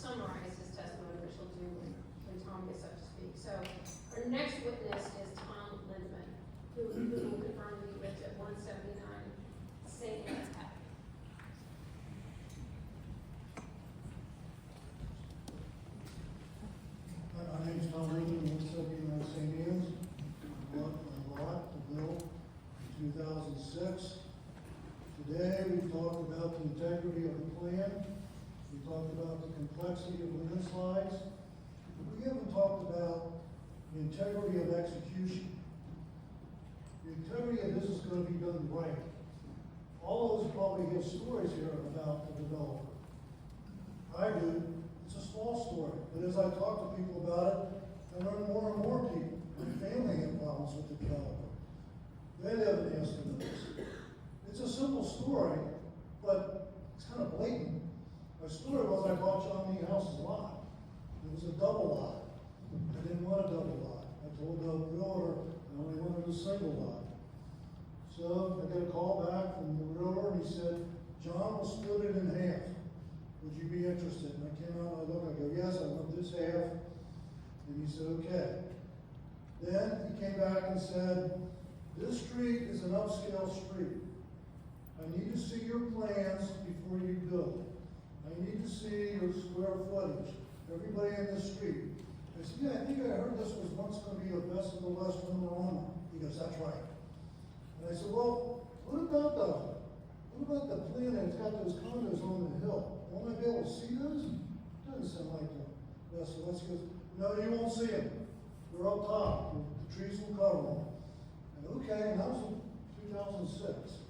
summarize his testimony, which he'll do when Tom gets up to speak. So our next witness is Tom Lindeman, who will confirm that he lives at 179 St. Anne's Ave. My name's Tom Lindeman, 179 St. Anne's. I bought the bill in 2006. Today, we talked about the integrity of the plan. We talked about the complexity of landslides. We haven't talked about the integrity of execution. The integrity of this is going to be done right. All of us probably have stories here about the developer. I do. It's a small story, but as I talk to people about it, I learn more and more people. My family had problems with the developer. They haven't asked for this. It's a simple story, but it's kind of blatant. My story was I bought John Lee House's lot. It was a double lot. I didn't want a double lot. I told the realtor I only wanted a single lot. So I got a call back from the realtor and he said, John will split it in half. Would you be interested? And I came out and I looked, I go, yes, I want this half. And he said, okay. Then he came back and said, this street is an upscale street. I need to see your plans before you build. I need to see your square footage. Everybody in this street. I said, yeah, I think I heard this was once going to be a best of the West number one. He goes, that's right. And I said, well, what about the plan that it's got those condos on the hill? Won't I be able to see those? Doesn't sound like the best of the West. He goes, no, you won't see them. They're up top. The trees will cover them. And okay, and that was in 2006.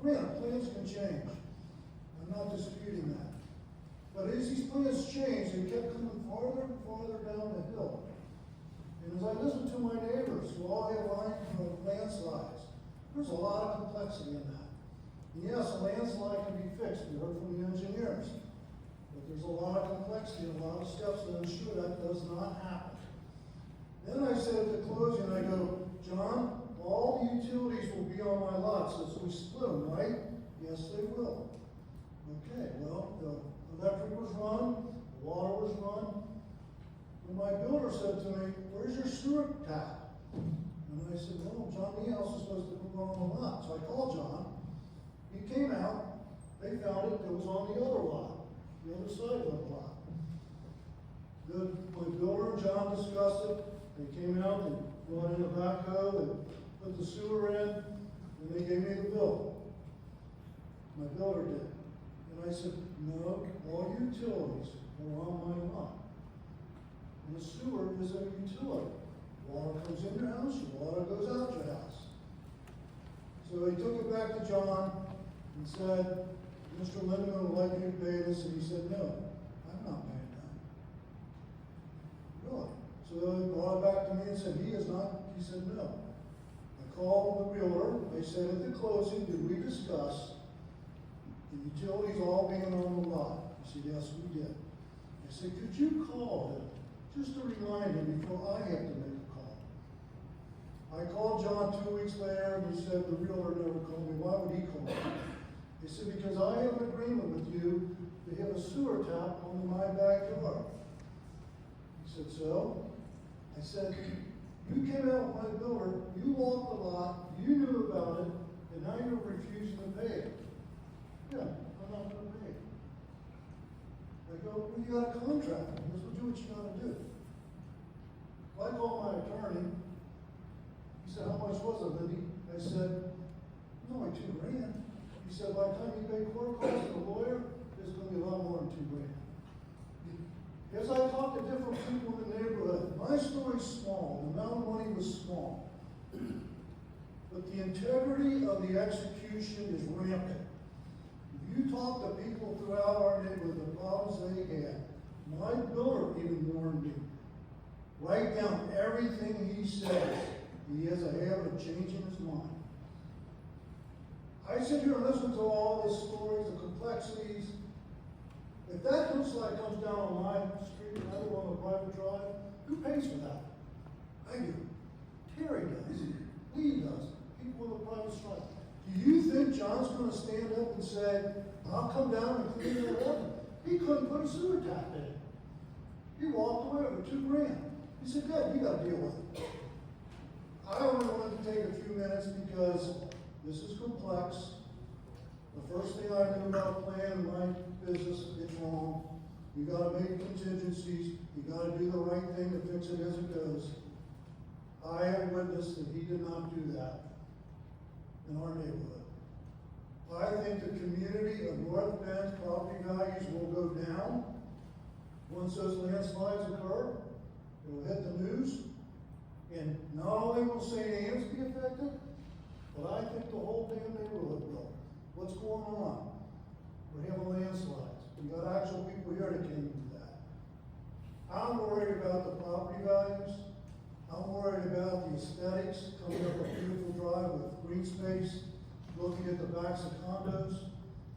Granted, plans can change. I'm not disputing that. But as these plans changed, they kept coming farther and farther down the hill. And as I listened to my neighbors who all have landslides, there's a lot of complexity in that. And yes, a landslide can be fixed. We heard from the engineers. But there's a lot of complexity and a lot of steps to ensure that does not happen. Then I said at the closing, I go, John, all the utilities will be on my lot, so we split them, right? Yes, they will. Okay, well, the electric was run, the water was run. And my builder said to me, where's your sewer tap? And I said, well, John Lee House is supposed to put one on the lot. So I called John. He came out. They found it. It was on the other lot, the other side of the lot. My builder and John discussed it. They came out, they brought in a backhoe, they put the sewer in, and they gave me the bill. My builder did. And I said, no, all utilities are on my lot. And the sewer is a utility. Water comes in your house, water goes out your house. So he took it back to John and said, Mr. Lindeman would like you to pay this, and he said, no, I'm not paying that. Really? So he brought it back to me and said, he is not, he said, no. I called the realtor, they said at the closing, did we discuss the utilities all being on the lot? He said, yes, we did. I said, could you call him just to remind him before I have to make a call? I called John 2 weeks later and he said, the realtor never called me. Why would he call me? He said, because I have an agreement with you to have a sewer tap on my backyard. He said, so? I said, you came out with my builder, you walked the lot, you knew about it, and now you're refusing to pay it. Yeah, I'm not going to pay it. I go, well, you got a contract. He goes, well, do what you got to do. Well, I called my attorney. He said, how much was it, Lindy? I said, no, like $2,000. He said, by the time you pay court costs and a lawyer, it's going to be a lot more than $2,000. As I talked to different people in the neighborhood, my story's small. The amount of money was small. But the integrity of the execution is rampant. If you talk to people throughout our neighborhood, the problems they had, my builder even warned me, write down everything he says. He has a habit of changing his mind. I sit here and listen to all the stories, the complexities. If that hillside comes down on my street and I live on a private drive, who pays for that? I do. Terry does. Lee does. People with a private strike. Do you think John's going to stand up and say, I'll come down and clean it up? He couldn't put a sewer tap in. He walked away with $2,000. He said, good, you gotta deal with it. I only wanted to take a few minutes because this is complex. The first thing I knew about planning my business, it's wrong. You gotta make contingencies, you gotta do the right thing to fix it as it goes. I have witnessed that he did not do that in our neighborhood. I think the community of North Bend's property values will go down once those landslides occur. It will hit the news, and not only will St. Anne's be affected, but I think the whole damn neighborhood will. What's going on? We're having landslides. We got actual people here that can't do that. I'm worried about the property values. I'm worried about the aesthetics, coming up a beautiful drive with green space, looking at the backs of condos,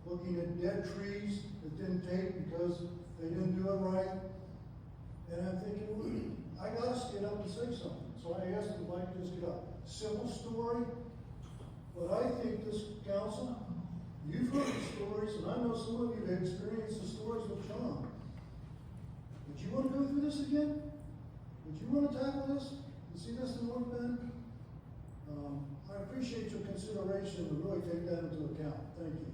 looking at dead trees that didn't take because they didn't do it right. And I'm thinking, I gotta stand up and say something. So I asked him if I could just get up. Simple story, but I think this council, you've heard the stories, and I know some of you have experienced the stories with John. Would you want to go through this again? Would you want to tackle this and see this in North Bend? I appreciate your consideration to really take that into account. Thank you.